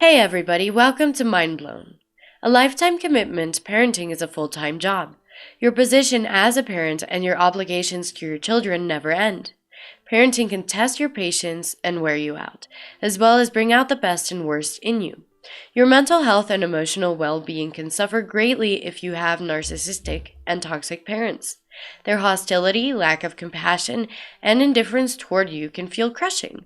Hey everybody, welcome to Mind Blown. A lifetime commitment, parenting is a full-time job. Your position as a parent and your obligations to your children never end. Parenting can test your patience and wear you out, as well as bring out the best and worst in you. Your mental health and emotional well-being can suffer greatly if you have narcissistic and toxic parents. Their hostility, lack of compassion, and indifference toward you can feel crushing.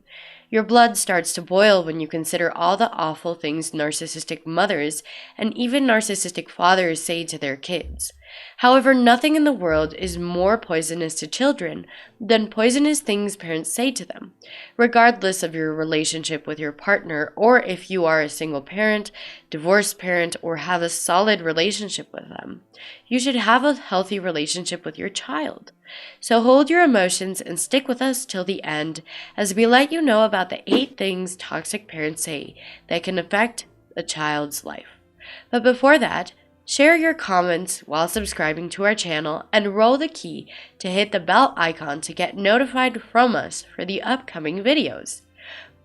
Your blood starts to boil when you consider all the awful things narcissistic mothers and even narcissistic fathers say to their kids. However, nothing in the world is more poisonous to children than poisonous things parents say to them. Regardless of your relationship with your partner, or if you are a single parent, divorced parent, or have a solid relationship with them, you should have a healthy relationship with your child. So hold your emotions and stick with us till the end as we let you know about the 8 things toxic parents say that can affect a child's life. But before that, share your comments while subscribing to our channel and roll the key to hit the bell icon to get notified from us for the upcoming videos.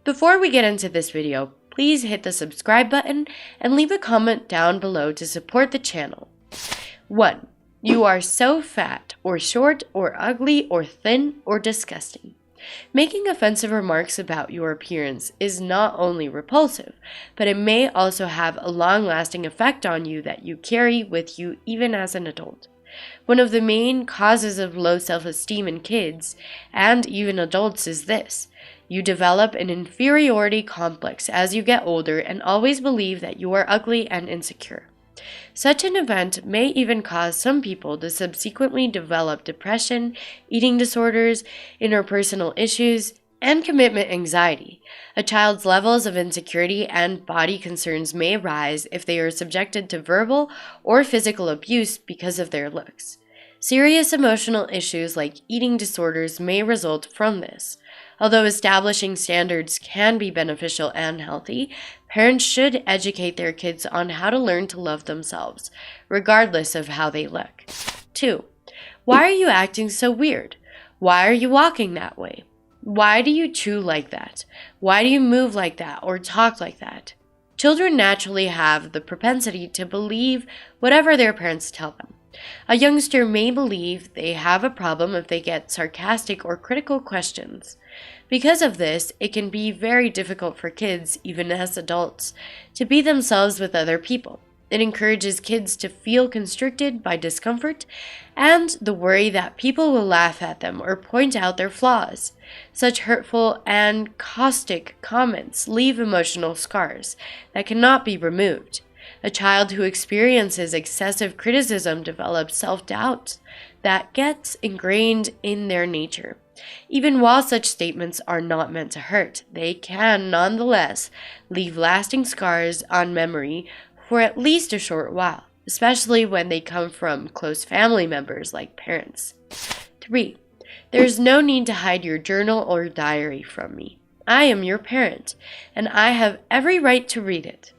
Before we get into this video, please hit the subscribe button and leave a comment down below to support the channel. 1. You are so fat, or short, or ugly, or thin, or disgusting. Making offensive remarks about your appearance is not only repulsive, but it may also have a long-lasting effect on you that you carry with you even as an adult. One of the main causes of low self-esteem in kids, and even adults, is this. You develop an inferiority complex as you get older and always believe that you are ugly and insecure. Such an event may even cause some people to subsequently develop depression, eating disorders, interpersonal issues, and commitment anxiety. A child's levels of insecurity and body concerns may rise if they are subjected to verbal or physical abuse because of their looks. Serious emotional issues like eating disorders may result from this. Although establishing standards can be beneficial and healthy, parents should educate their kids on how to learn to love themselves, regardless of how they look. 2. Why are you acting so weird? Why are you walking that way? Why do you chew like that? Why do you move like that or talk like that? Children naturally have the propensity to believe whatever their parents tell them. A youngster may believe they have a problem if they get sarcastic or critical questions. Because of this, it can be very difficult for kids, even as adults, to be themselves with other people. It encourages kids to feel constricted by discomfort and the worry that people will laugh at them or point out their flaws. Such hurtful and caustic comments leave emotional scars that cannot be removed. A child who experiences excessive criticism develops self-doubt that gets ingrained in their nature. Even while such statements are not meant to hurt, they can nonetheless leave lasting scars on memory for at least a short while, especially when they come from close family members like parents. 3. There's no need to hide your journal or diary from me. I am your parent, and I have every right to read it.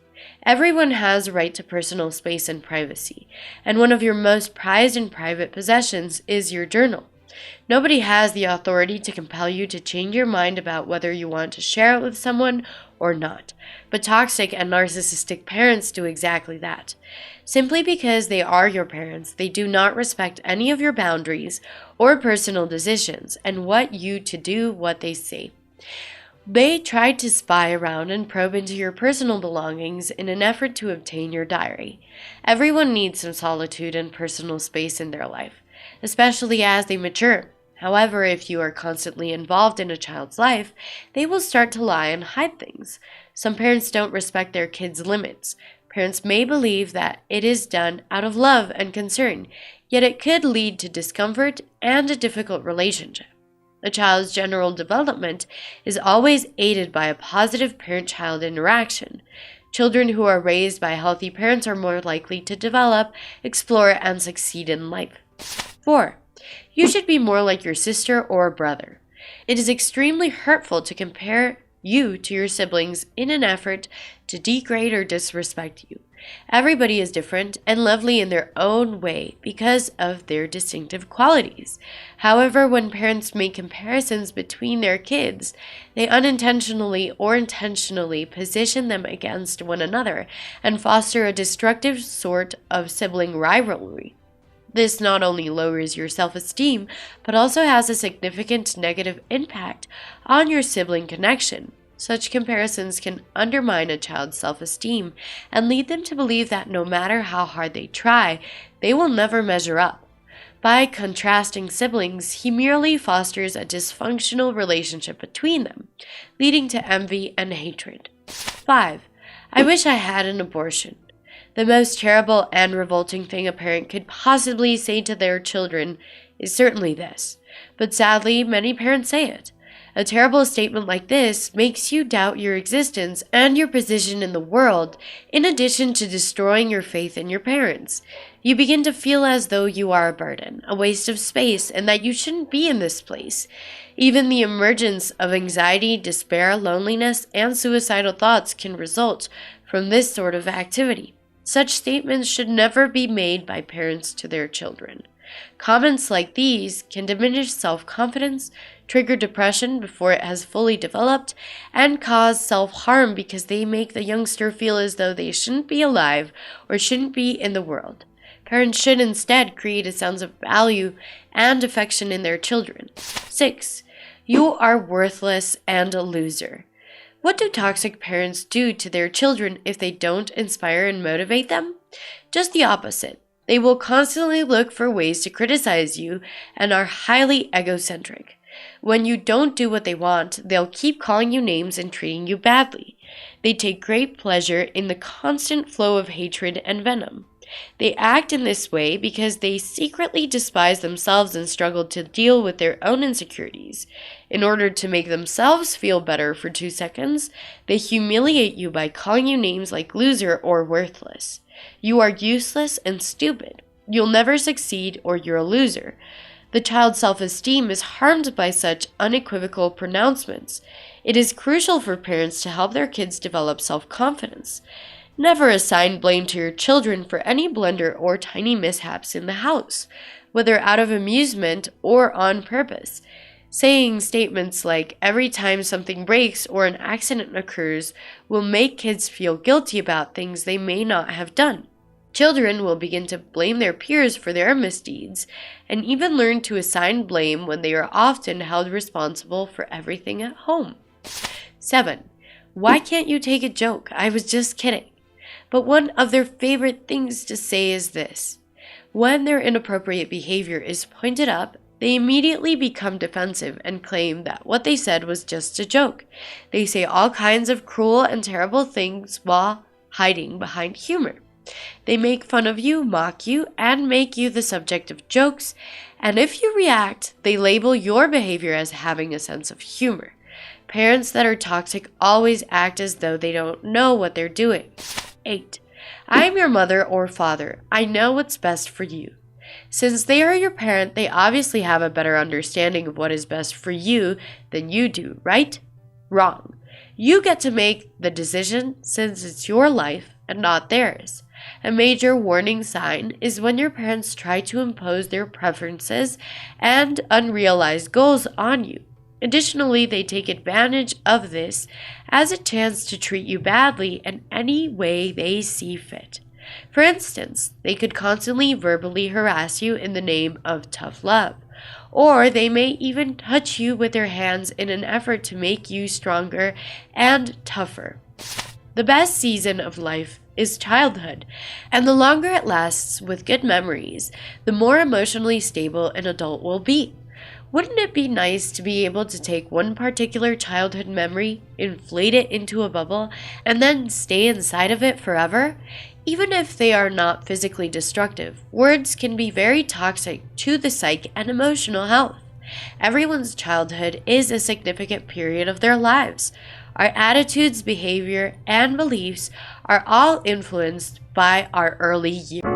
Everyone has a right to personal space and privacy, and one of your most prized and private possessions is your journal. Nobody has the authority to compel you to change your mind about whether you want to share it with someone or not, but toxic and narcissistic parents do exactly that. Simply because they are your parents, they do not respect any of your boundaries or personal decisions and want you to do what they say. They tried to spy around and probe into your personal belongings in an effort to obtain your diary. Everyone needs some solitude and personal space in their life, especially as they mature. However, if you are constantly involved in a child's life, they will start to lie and hide things. Some parents don't respect their kids' limits. Parents may believe that it is done out of love and concern, yet it could lead to discomfort and a difficult relationship. A child's general development is always aided by a positive parent-child interaction. Children who are raised by healthy parents are more likely to develop, explore, and succeed in life. 4. You should be more like your sister or brother. It is extremely hurtful to compare you to your siblings in an effort to degrade or disrespect you. Everybody is different and lovely in their own way because of their distinctive qualities. However, when parents make comparisons between their kids, they unintentionally or intentionally position them against one another and foster a destructive sort of sibling rivalry. This not only lowers your self-esteem, but also has a significant negative impact on your sibling connection. Such comparisons can undermine a child's self-esteem and lead them to believe that no matter how hard they try, they will never measure up. By contrasting siblings, he merely fosters a dysfunctional relationship between them, leading to envy and hatred. 5. I wish I had an abortion. The most terrible and revolting thing a parent could possibly say to their children is certainly this, but sadly, many parents say it. A terrible statement like this makes you doubt your existence and your position in the world, in addition to destroying your faith in your parents. You begin to feel as though you are a burden, a waste of space, and that you shouldn't be in this place. Even the emergence of anxiety, despair, loneliness, and suicidal thoughts can result from this sort of activity. Such statements should never be made by parents to their children. Comments like these can diminish self-confidence, trigger depression before it has fully developed, and cause self-harm because they make the youngster feel as though they shouldn't be alive or shouldn't be in the world. Parents should instead create a sense of value and affection in their children. 6. You are worthless and a loser. What do toxic parents do to their children if they don't inspire and motivate them? Just the opposite. They will constantly look for ways to criticize you and are highly egocentric. When you don't do what they want, they'll keep calling you names and treating you badly. They take great pleasure in the constant flow of hatred and venom. They act in this way because they secretly despise themselves and struggle to deal with their own insecurities. In order to make themselves feel better for 2 seconds, they humiliate you by calling you names like loser or worthless. You are useless and stupid. You'll never succeed or you're a loser. The child's self-esteem is harmed by such unequivocal pronouncements. It is crucial for parents to help their kids develop self-confidence. Never assign blame to your children for any blunder or tiny mishaps in the house, whether out of amusement or on purpose. Saying statements like, every time something breaks or an accident occurs, will make kids feel guilty about things they may not have done. Children will begin to blame their peers for their misdeeds, and even learn to assign blame when they are often held responsible for everything at home. 7. Why can't you take a joke? I was just kidding. But one of their favorite things to say is this. When their inappropriate behavior is pointed up, they immediately become defensive and claim that what they said was just a joke. They say all kinds of cruel and terrible things while hiding behind humor. They make fun of you, mock you, and make you the subject of jokes, and if you react, they label your behavior as having a sense of humor. Parents that are toxic always act as though they don't know what they're doing. 8. I am your mother or father. I know what's best for you. Since they are your parent, they obviously have a better understanding of what is best for you than you do, right? Wrong. You get to make the decision since it's your life and not theirs. A major warning sign is when your parents try to impose their preferences and unrealized goals on you. Additionally, they take advantage of this as a chance to treat you badly in any way they see fit. For instance, they could constantly verbally harass you in the name of tough love, or they may even touch you with their hands in an effort to make you stronger and tougher. The best season of life is childhood, and the longer it lasts with good memories, the more emotionally stable an adult will be. Wouldn't it be nice to be able to take one particular childhood memory, inflate it into a bubble, and then stay inside of it forever? Even if they are not physically destructive, words can be very toxic to the psyche and emotional health. Everyone's childhood is a significant period of their lives. Our attitudes, behavior, and beliefs are all influenced by our early years.